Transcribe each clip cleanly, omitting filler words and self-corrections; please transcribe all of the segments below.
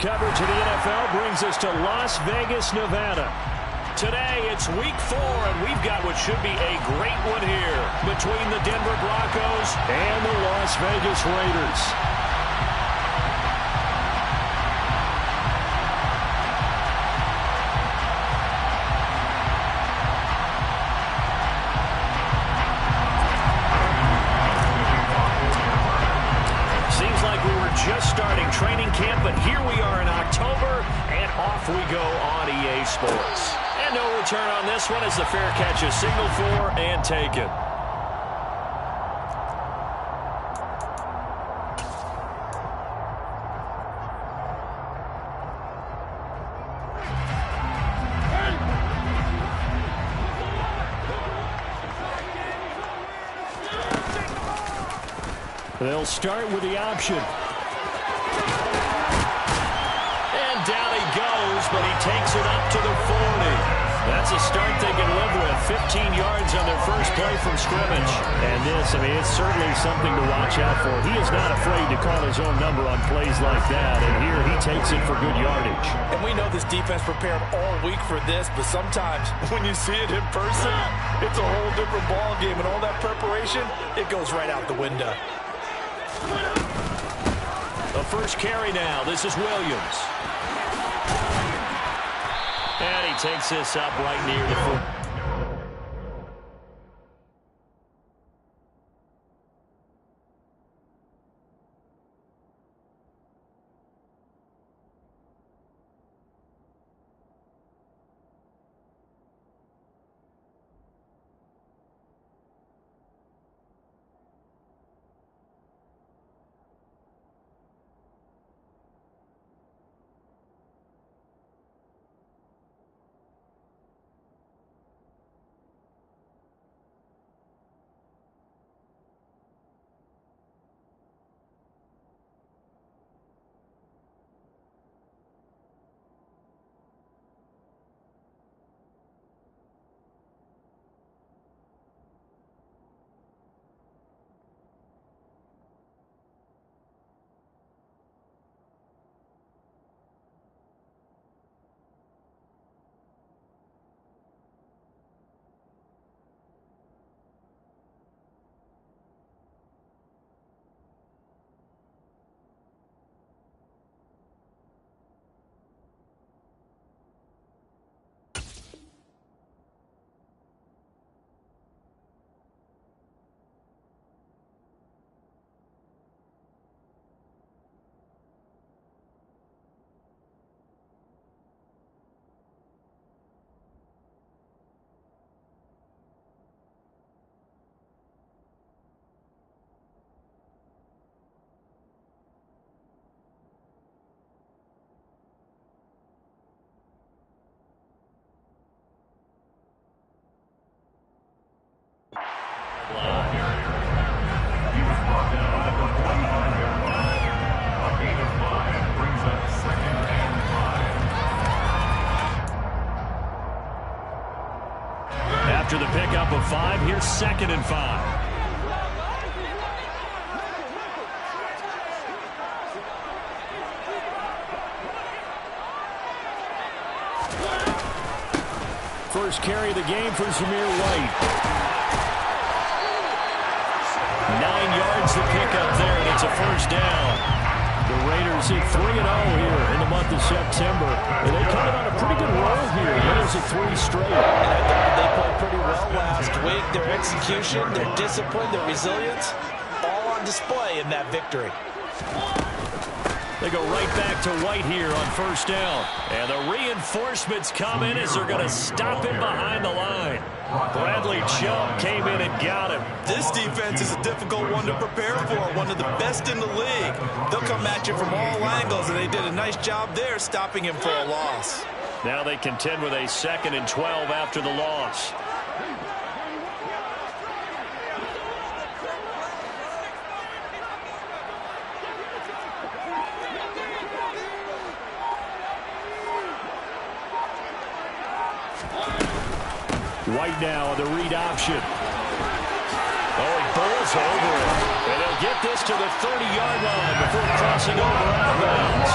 coverage of the NFL brings us to Las Vegas, Nevada. Today, it's week 4, and we've got what should be a great one here between the Denver Broncos and the Las Vegas Raiders. Just starting training camp, but here we are in October, and off we go on EA Sports. And no return on this one as the fair catch is signaled for and taken. They'll start with the option. Down he goes, but he takes it up to the 40. That's a start they can live with. 15 yards on their first play from scrimmage. And this, it's certainly something to watch out for. He is not afraid to call his own number on plays like that. And here he takes it for good yardage. And we know this defense prepared all week for this, but sometimes when you see it in person, it's a whole different ball game. And all that preparation, it goes right out the window. The first carry now. This is Williams. And he takes this up right near the foot. After the pickup of 5, here's 2nd and 5. First carry of the game for Zamir White. 9 yards to pick up there, and it's a first down. The Raiders hit 3-0 here in the month of September. And they come on a pretty good roll here. Winners of 3 straight. And I thought they played pretty well last week. Their execution, their discipline, their resilience, all on display in that victory. They go right back to White here on first down. And the reinforcements come in as they're going to stop him behind the line. Bradley Chubb came in and got him. This defense is a difficult one to prepare for, one of the best in the league. They'll come at you from all angles, and they did a nice job there stopping him for a loss. Now they contend with a 2nd and 12 after the loss. White now on the read option. Oh, he bowls over it. And he'll get this to the 30-yard line before crossing over out of bounds.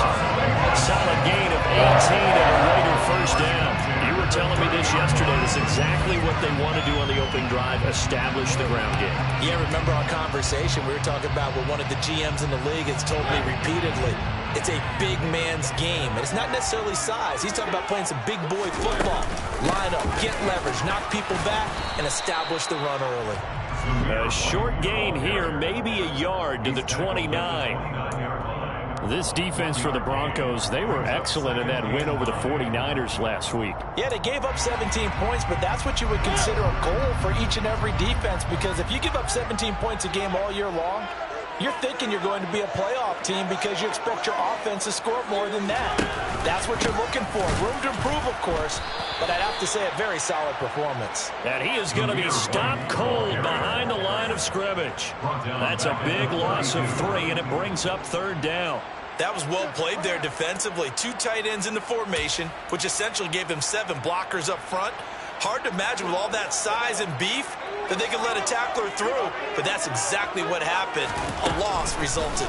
yesterday. That's exactly what they want to do on the opening drive, establish the ground game. Yeah, remember our conversation we were talking about what one of the GMs in the league has told me repeatedly. It's a big man's game, and it's not necessarily size. He's talking about playing some big boy football. Line up, get leverage, knock people back, and establish the run early. A short gain here, maybe a yard to the 29. This defense for the Broncos, they were excellent in that win over the 49ers last week. Yeah, they gave up 17 points, but that's what you would consider a goal for each and every defense, because if you give up 17 points a game all year long, you're thinking you're going to be a playoff team because you expect your offense to score more than that. That's what you're looking for. Room to improve, of course, but I'd have to say a very solid performance. And he is going to be stopped cold behind the line of scrimmage. That's a big loss of 3, and it brings up 3rd down. That was well played there defensively. 2 tight ends in the formation, which essentially gave them 7 blockers up front. Hard to imagine with all that size and beef that they could let a tackler through, but that's exactly what happened. A loss resulted.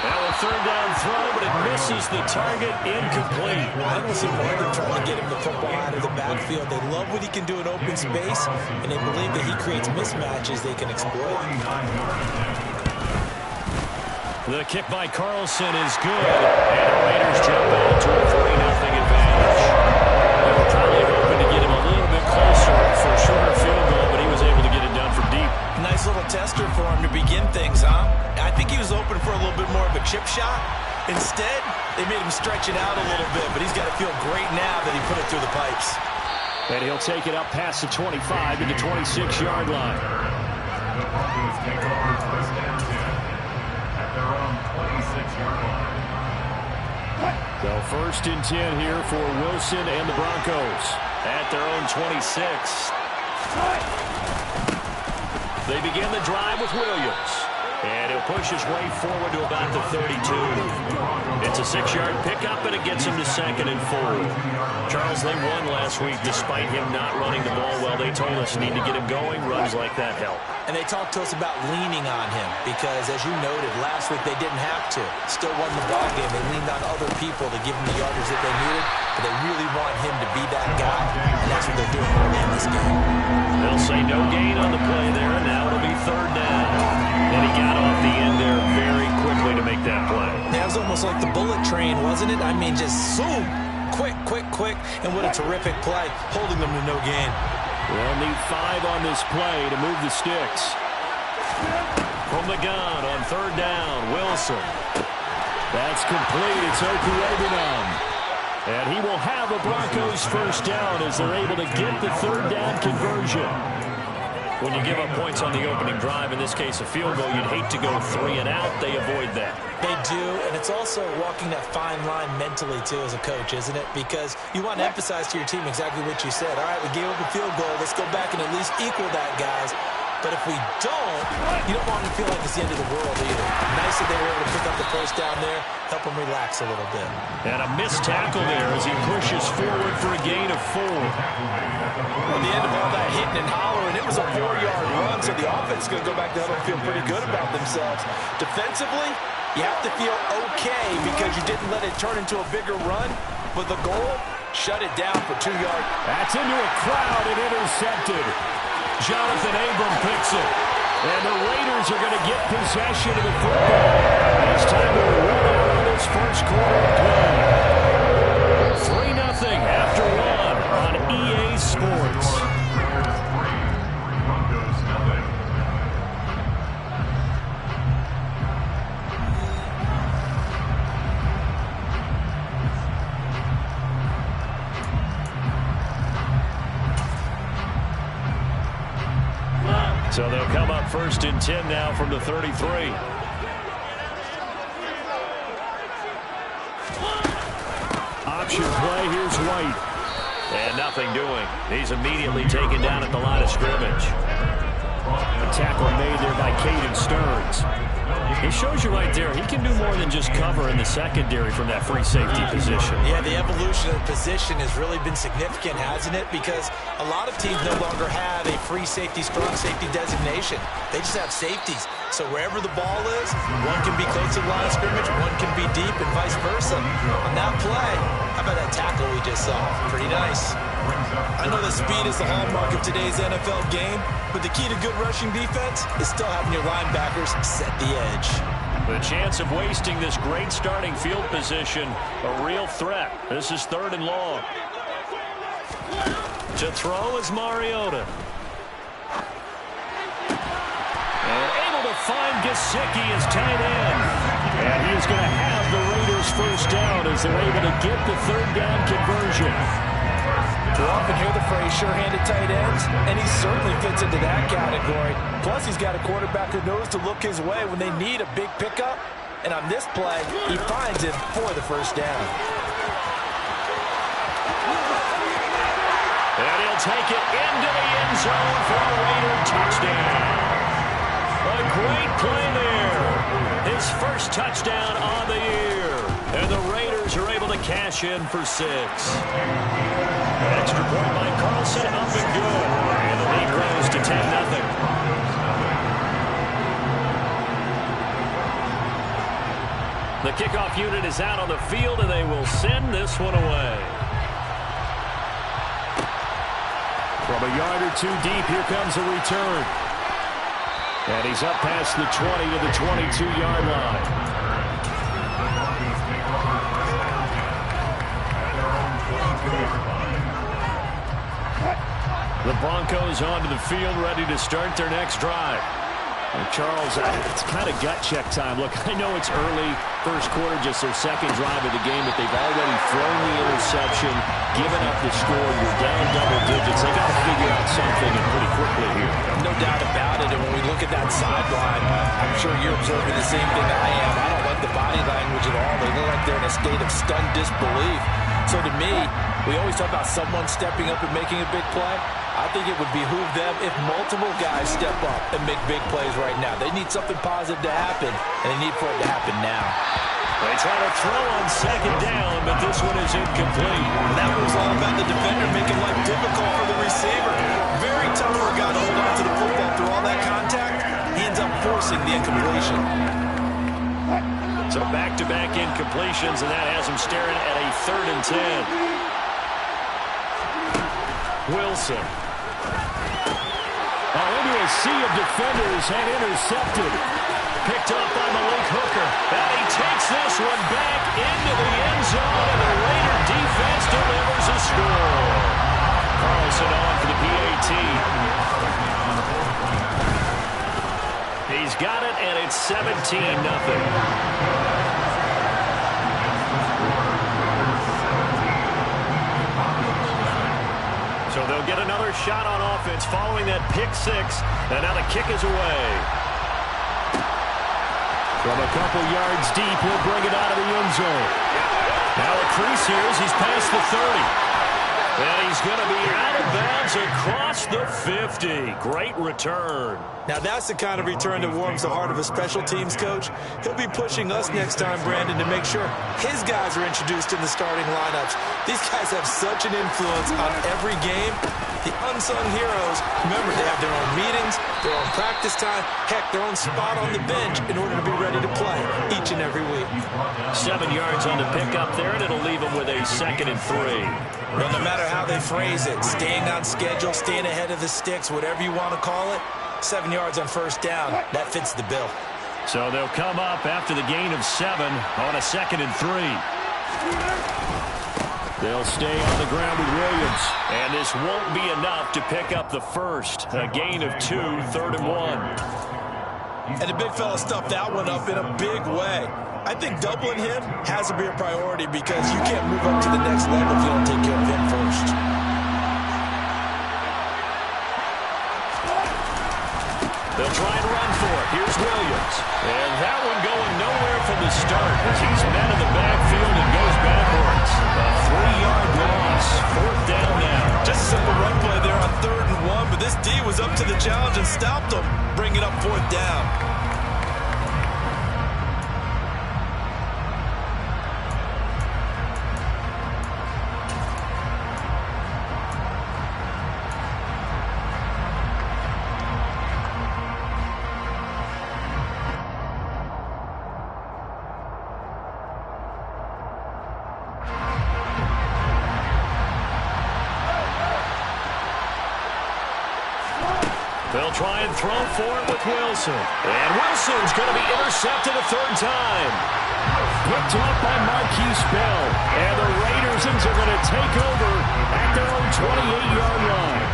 Now a 3rd down throw, but it misses the target, incomplete. I don't see why they're trying to get him the football out of the backfield. They love what he can do in open space, and they believe that he creates mismatches they can exploit. The kick by Carlson is good, and the Raiders jump out to a 3-0 advantage. They were probably hoping to get him a little bit closer for a shorter field goal, but he was able to get it done from deep. Nice little tester for him to begin things, huh? I think he was open for a little bit more of a chip shot. Instead, they made him stretch it out a little bit, but he's got to feel great now that he put it through the pipes. And he'll take it up past the 25 to the 26-yard line. So 1st and 10 here for Wilson and the Broncos at their own 26. They begin the drive with Williams. And he'll push his way forward to about the 32. It's a 6-yard pickup, and it gets him to 2nd and 4. Charles, they won last week despite him not running the ball well. They told us need to get him going. Runs like that help. And they talked to us about leaning on him because, as you noted, last week they didn't have to. Still won the ball game. They leaned on other people to give them the yardage that they needed, but they really want him to be that guy, and that's what they're doing early in this game. They'll say no gain on the play there, and now it'll be 3rd down. And he got off the end there very quickly to make that play. That was almost like the bullet train, wasn't it? I mean, just zoom. Quick, quick, quick. And what a terrific play, holding them to no gain. They'll need 5 on this play to move the sticks. From the gun on 3rd down, Wilson. That's complete. It's Okuegbunam. And he will have a Broncos 1st down as they're able to get the 3rd down conversion. When you give up points on the opening drive, in this case a field goal, you'd hate to go 3 and out. They avoid that. They do, and it's also walking that fine line mentally, too, as a coach, isn't it? Because you want to emphasize to your team exactly what you said. All right, we gave up a field goal. Let's go back and at least equal that, guys. But if we don't, you don't want them to feel like it's the end of the world either. Nice that they were able to pick up the 1st down there, help them relax a little bit. And a missed tackle there as he pushes forward for a gain of 4. At the end of all that hitting and hollering, it was a 4-yard run, so the offense is going to go back to huddle and feel pretty good about themselves. Defensively, you have to feel okay because you didn't let it turn into a bigger run, but the goal, shut it down for 2 yards. That's into a crowd and intercepted. Jonathan Abram picks it. And the Raiders are going to get possession of the football. And it's time to run out on this first quarter of play. 3-0 after 1 on EA Sports. So they'll come up 1st and 10 now from the 33. Option play, here's White. And nothing doing. He's immediately taken down at the line of scrimmage. A tackle made there by Caden Stearns. He shows you right there, he can do more than just cover in the secondary from that free safety position. Yeah, the evolution of the position has really been significant, hasn't it? Because a lot of teams no longer have a free safety, strong safety designation. They just have safeties. So wherever the ball is, one can be close to the line of scrimmage, one can be deep, and vice versa. On that play, how about that tackle we just face off. Pretty nice. I know that speed is the hallmark of today's NFL game, but the key to good rushing defense is still having your linebackers set the edge. The chance of wasting this great starting field position, a real threat. This is 3rd and long. To throw is Mariota. And able to find Gesicki as tight end. And he is going to have the Raiders first down as they're able to get the 3rd down conversion. You often hear the phrase sure-handed tight ends, and he certainly fits into that category. Plus, he's got a quarterback who knows to look his way when they need a big pickup. And on this play, he finds him for the first down. And he'll take it into the end zone for a Raider touchdown. A great play there. His first touchdown on the year. And the Raiders are able to cash in for 6. An extra point by Carlson, up and good. And the lead grows to 10-0. The kickoff unit is out on the field, and they will send this one away. From a yard or two deep, here comes a return. And he's up past the 20 to the 22-yard line. The Broncos onto the field, ready to start their next drive. And Charles, it's kind of gut check time. Look, I know it's early, first quarter, just their second drive of the game, but they've already thrown the interception, given up the score. You're down double digits. They got to figure out something, and pretty quickly here. No doubt about it. And when we look at that sideline, I'm sure you're observing the same thing I am. I don't like the body language at all. They look like they're in a state of stunned disbelief. So to me, we always talk about someone stepping up and making a big play. I think it would behoove them if multiple guys step up and make big plays right now. They need something positive to happen, and they need for it to happen now. They try to throw on 2nd down, but this one is incomplete. That was all about the defender making life difficult for the receiver. Very tough for a guy to hold on to the football through all that contact. He ends up forcing the incompletion. So back-to-back incompletions, and that has him staring at a 3rd and 10. Wilson. Into a sea of defenders and intercepted. Picked up by Malik Hooker. And he takes this one back into the end zone, and the Raider defense delivers a score. Carlson on for the PAT. He's got it, and it's 17-0. So they'll get another shot on offense following that pick 6. And now the kick is away. From a couple yards deep, he'll bring it out of the end zone. Now a crease here as he's past the 30. And he's going to be out of bounds across the 50. Great return. Now that's the kind of return that warms the heart of a special teams coach. He'll be pushing us next time, Brandon, to make sure his guys are introduced in the starting lineups. These guys have such an influence on every game. The unsung heroes, remember, they have their own meetings, their own practice time, heck, their own spot on the bench in order to be ready to play each and every week. 7 yards on the pickup there, and it'll leave them with a 2nd and 3. Well, no matter how they phrase it, staying on schedule, staying ahead of the sticks, whatever you want to call it, 7 yards on 1st down, that fits the bill. So they'll come up after the gain of 7 on a 2nd and 3. They'll stay on the ground with Williams. And this won't be enough to pick up the first. A gain of 2, 3rd and 1. And the big fella stuffed that one up in a big way. I think doubling him has to be a priority because you can't move up to the next level if you don't take care of him first. They'll try and run for it. Here's Williams. And that one going nowhere from the start as he's met in the backfield and goes backwards. A 3-yard loss. 4th down now. Just a simple run play there on 3rd and 1, but this D was up to the challenge and stopped him, bringing up 4th down. They'll try and throw for it with Wilson. And Wilson's going to be intercepted a third time. Picked off by Marquise Bell. And the Raiders are going to take over at their own 28-yard line.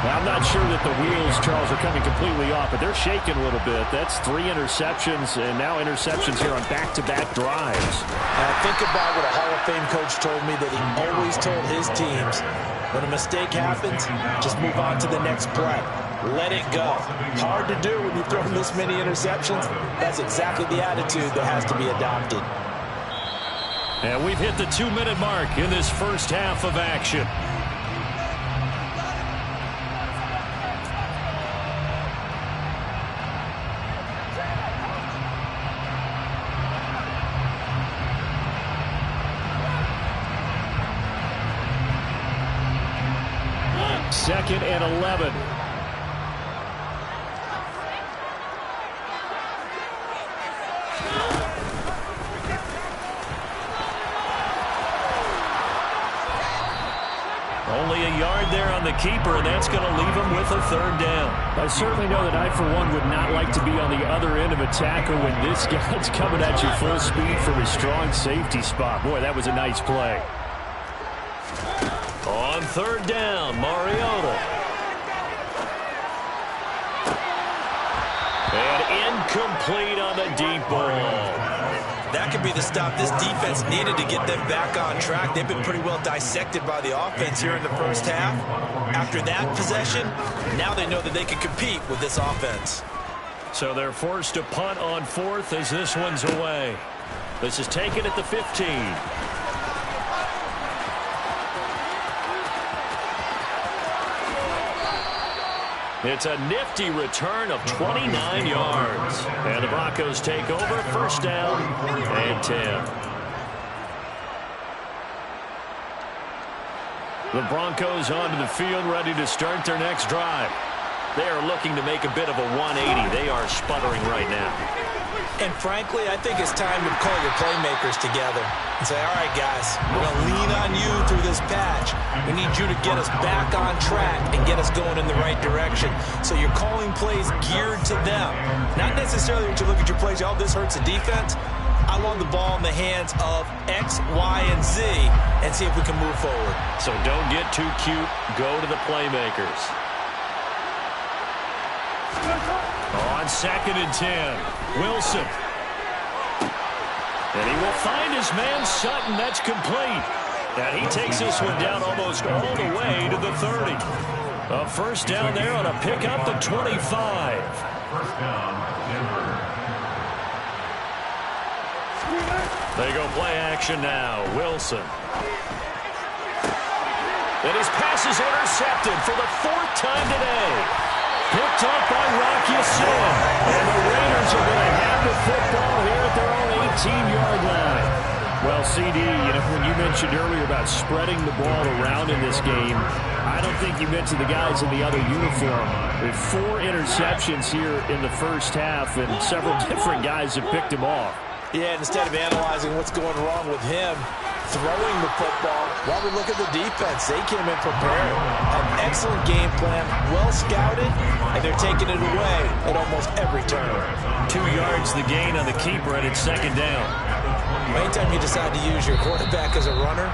Now, I'm not sure that the wheels, Charles, are coming completely off, but they're shaking a little bit. That's 3 interceptions, and now interceptions here on back-to-back drives. And think about what a Hall of Fame coach told me, that he always told his teams, when a mistake happens, just move on to the next play. Let it go. Hard to do when you throw this many interceptions. That's exactly the attitude that has to be adopted. And we've hit the 2-minute mark in this first half of action. Second and 11. Only a yard there on the keeper, and that's going to leave him with a third down. I certainly know that I, for one, would not like to be on the other end of a tackle when this guy's coming at you full speed from his strong safety spot. Boy, that was a nice play. On third down, Mariota. And incomplete on the deep ball. That could be the stop this defense needed to get them back on track. They've been pretty well dissected by the offense here in the first half. After that possession, now they know that they can compete with this offense. So they're forced to punt on fourth as this one's away. This is taken at the 15. It's a nifty return of 29 yards. And the Broncos take over, first down and 10. The Broncos onto the field, ready to start their next drive. They are looking to make a bit of a 180. They are sputtering right now. And frankly, I think it's time to call your playmakers together and say, all right, guys, we're going to lean on you through this patch. We need you to get us back on track and get us going in the right direction. So you're calling plays geared to them. Not necessarily when you look at your plays, oh, this hurts the defense. I want the ball in the hands of X, Y, and Z and see if we can move forward. So don't get too cute. Go to the playmakers. On second and 10, Wilson. And he will find his man Sutton. That's complete. And he takes this one down almost all the way to the 30. A first down there on a pickup at 25. First down, Denver. They go play action now. Wilson. And his pass is intercepted for the 4th time today. Picked up by Rock Ya-Sin. And the Raiders are going to have the football here at their own 18-yard line. Well, CD, when you mentioned earlier about spreading the ball around in this game, I don't think you mentioned the guys in the other uniform. With 4 interceptions here in the first half, and several different guys have picked him off. Yeah, instead of analyzing what's going wrong with him throwing the football, while we look at the defense, they came in prepared. An excellent game plan, well scouted, and they're taking it away at almost every turn. 2 yards the gain on the keeper, and it's second down. Anytime you decide to use your quarterback as a runner,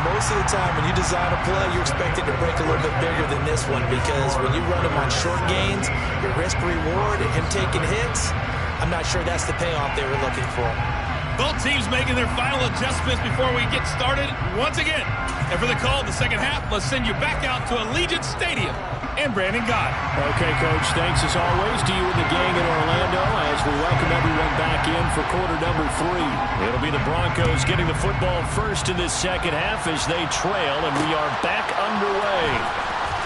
most of the time when you design a play, you expect it to break a little bit bigger than this one, because when you run him on short gains, your risk-reward and him taking hits, I'm not sure that's the payoff they were looking for. Both teams making their final adjustments before we get started once again. And for the call of the second half, let's send you back out to Allegiant Stadium and Brandon Gott. Okay, Coach, thanks as always to you and the gang in Orlando as we welcome everyone back in for quarter number 3. It'll be the Broncos getting the football first in this second half as they trail, and we are back underway.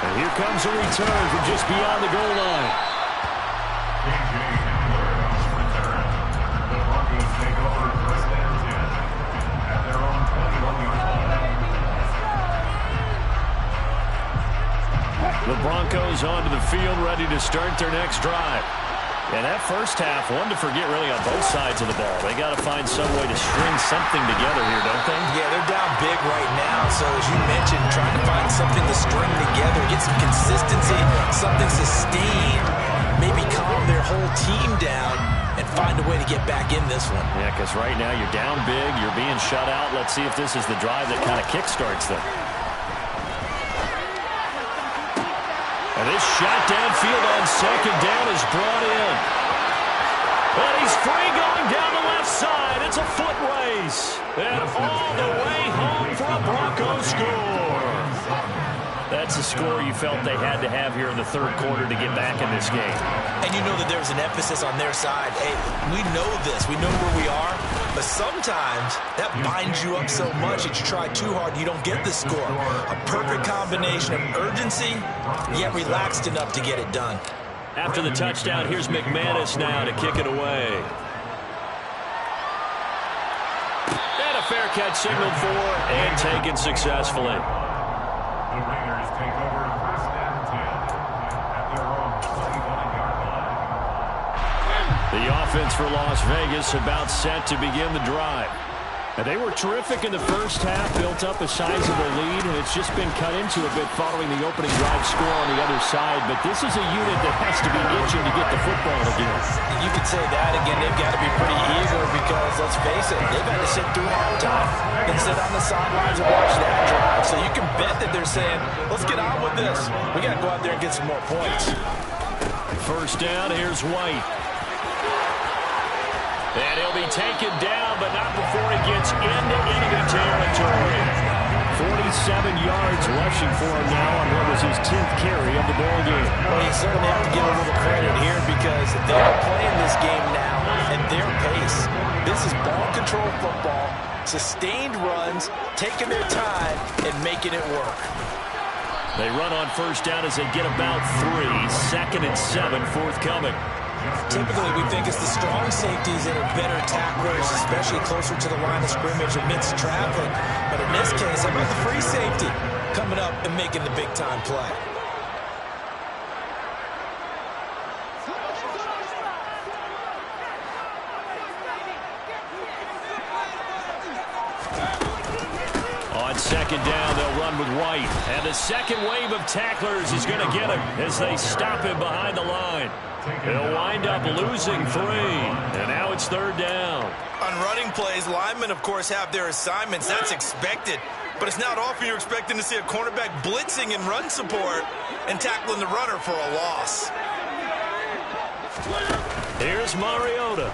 And here comes a return from just beyond the goal line. The Broncos onto the field, ready to start their next drive. And that first half, one to forget really on both sides of the ball. They got to find some way to string something together here, don't they? Yeah, they're down big right now. So as you mentioned, trying to find something to string together, get some consistency, something sustained, maybe calm their whole team down and find a way to get back in this one. Yeah, because right now you're down big, you're being shut out. Let's see if this is the drive that kind of kickstarts them. And this shot downfield on second down is brought in. And he's free going down the left side. It's a foot race. And all the way home for a Broncos score. That's a score you felt they had to have here in the third quarter to get back in this game. And you know that there's an emphasis on their side. Hey, we know this. We know where we are. But sometimes that binds you up so much that you try too hard, you don't get the score. A perfect combination of urgency, yet relaxed enough to get it done. After the touchdown, here's McManus now to kick it away. And a fair catch signaled for and taken successfully. The Raiders take over 1st and 10 at their own 21-yard line. The offense for Las Vegas about set to begin the drive. And they were terrific in the first half, built up a sizable lead, and it's just been cut into a bit following the opening drive score on the other side. But this is a unit that has to be itching to get the football again. You could say that again. They've got to be pretty eager because, let's face it, they've had to sit through hard time and sit on the sidelines and watch that drive. So you can bet that they're saying, let's get on with this. We got to go out there and get some more points. First down, here's White. And he'll be taken down, but not before he gets into enemy territory. 47 yards rushing for him now on what was his 10th carry of the ball game. Well, you certainly have to give a little credit here because they are playing this game now at their pace. This is ball control football, sustained runs, taking their time, and making it work. They run on first down as they get about 3. 2nd and 7 forthcoming. Typically, we think it's the strong safeties that are better tacklers, especially closer to the line of scrimmage amidst traffic. But in this case, how about the free safety coming up and making the big-time play? On second down, they'll run with White. And the second wave of tacklers is going to get him as they stop him behind the line. They'll wind up losing 3. And now it's third down. On running plays, linemen, of course, have their assignments. That's expected. But it's not often you're expecting to see a cornerback blitzing in run support and tackling the runner for a loss. Here's Mariota.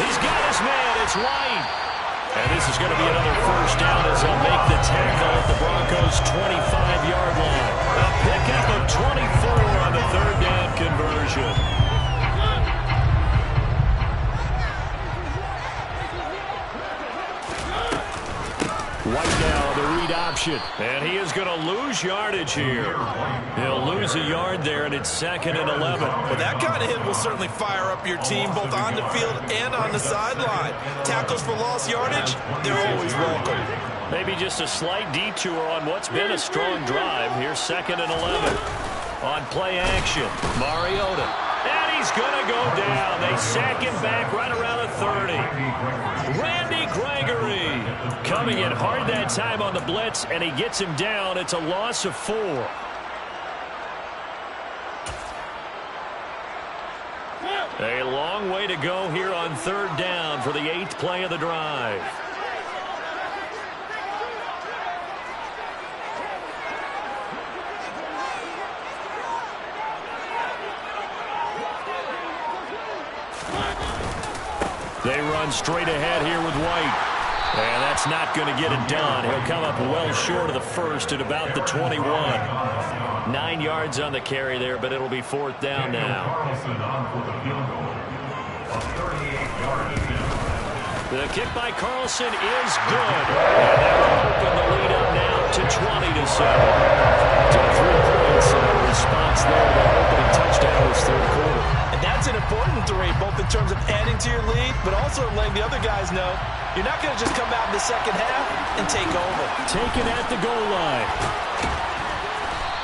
He's got his man. It's White. And this is going to be another first down as they'll make the tackle at the Broncos' 25-yard line. A pickup of 24 on the third down conversion. White now, the read option. And he is going to lose yardage here. He'll lose a yard there, and it's 2nd and 11. Well, that kind of hit will certainly fire up your team, both on the field and on the sideline. Tackles for lost yardage, they're always welcome. Maybe just a slight detour on what's been a strong drive. Here's 2nd and 11. On play action, Mariota. And he's going to go down. They sack him back right around the 30. Randy Gregory coming in hard that time on the blitz, and he gets him down. It's a loss of 4. A long way to go here on third down for the 8th play of the drive. They run straight ahead here with White. And that's not going to get it done. He'll come up well short of the first at about the 21. 9 yards on the carry there, but it'll be 4th down now. The kick by Carlson is good. And that'll open the lead up now to 20-7. Took 3 points in a response there. The opening touchdown was third quarter. And that's an important 3, both in terms of adding to your lead, but also letting the other guys know you're not going to just come out in the second half and take over. Taken at the goal line.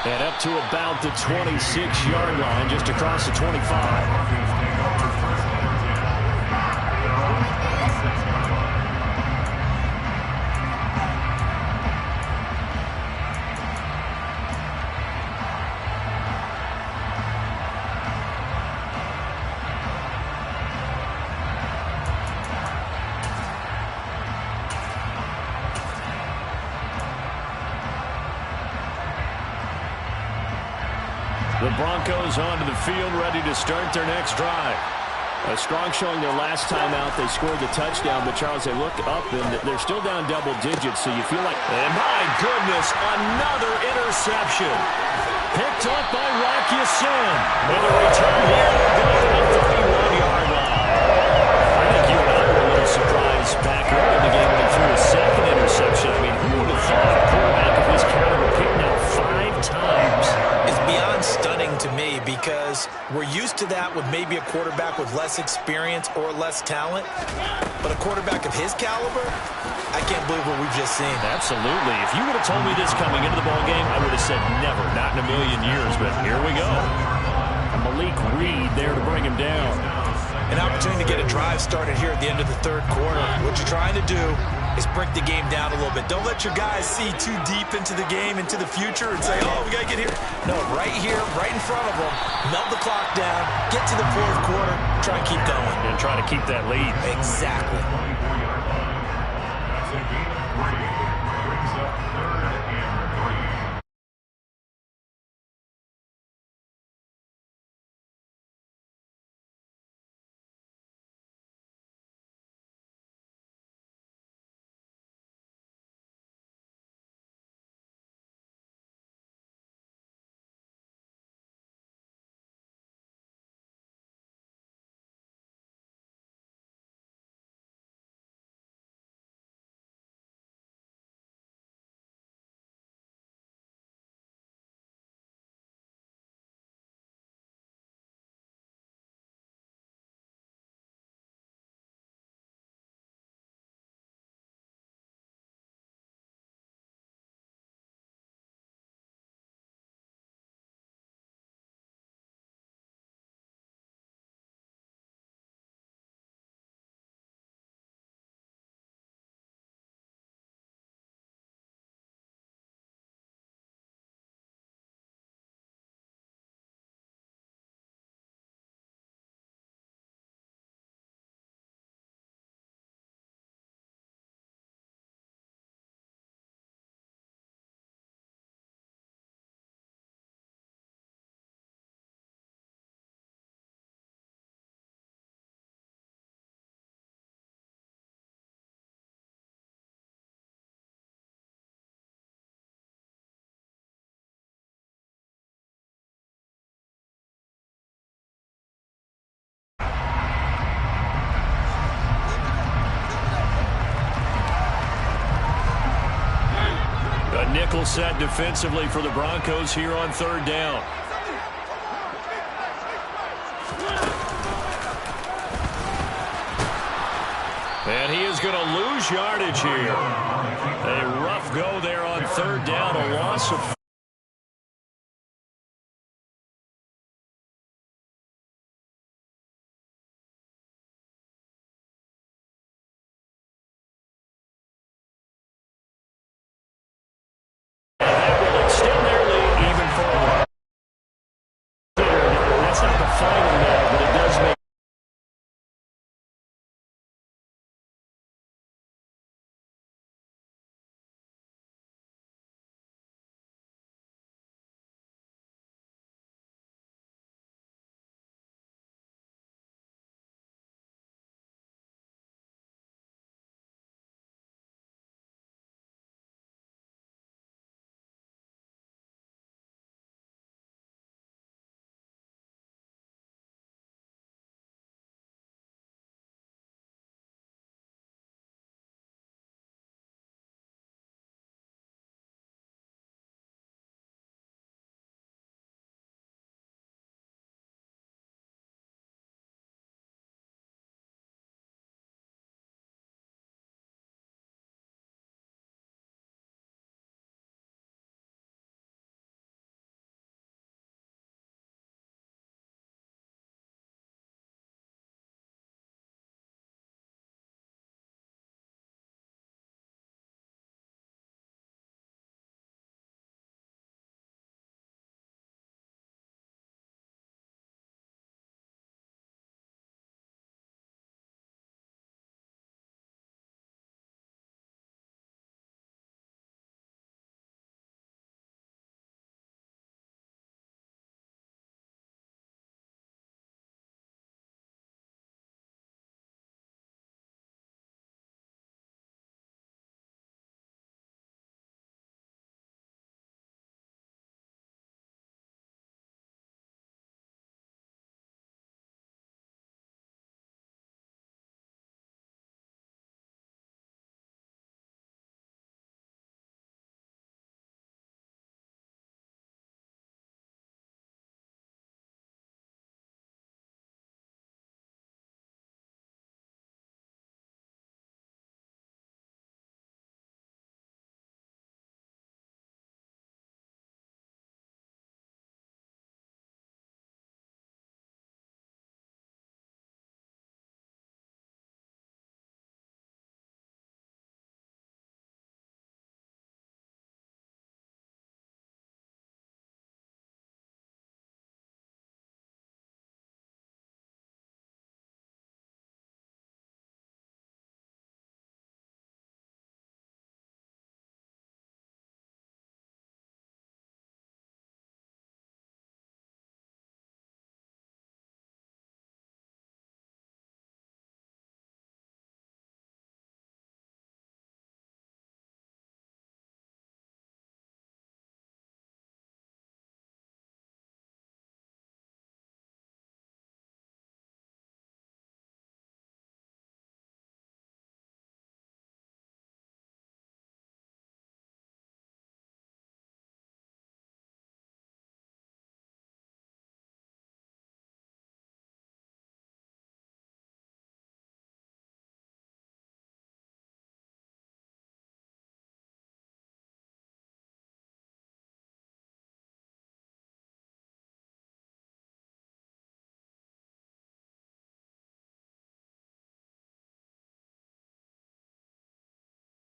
And up to about the 26-yard line, just across the 25. The Broncos onto the field, ready to start their next drive. A strong showing their last time out. They scored the touchdown, but Charles, they look up and they're still down double digits, so you feel like, and my goodness, another interception. Picked up by Rocky Sin. And the return here will go to the 31-yard line. I think you and I were a little surprised back early in the game when he threw a second interception. I mean, who would have thought a quarterback of his caliber picked now 5 times? It's beyond stunning to me because we're used to that with maybe a quarterback with less experience or less talent. But a quarterback of his caliber, I can't believe what we've just seen. Absolutely. If you would have told me this coming into the ballgame, I would have said never, not in a million years. But here we go. And Malik Reed there to bring him down. An opportunity to get a drive started here at the end of the third quarter. What you're trying to do is break the game down a little bit. Don't let your guys see too deep into the game, into the future, and say, oh, we got to get here. No, right here, right in front of them, melt the clock down, get to the fourth quarter, try and keep going. And try to keep that lead. Exactly. That's a gain of 3. Brings up 3rd and 3. Nickel set defensively for the Broncos here on 3rd down. And he is going to lose yardage here. A rough go there on 3rd down, a loss of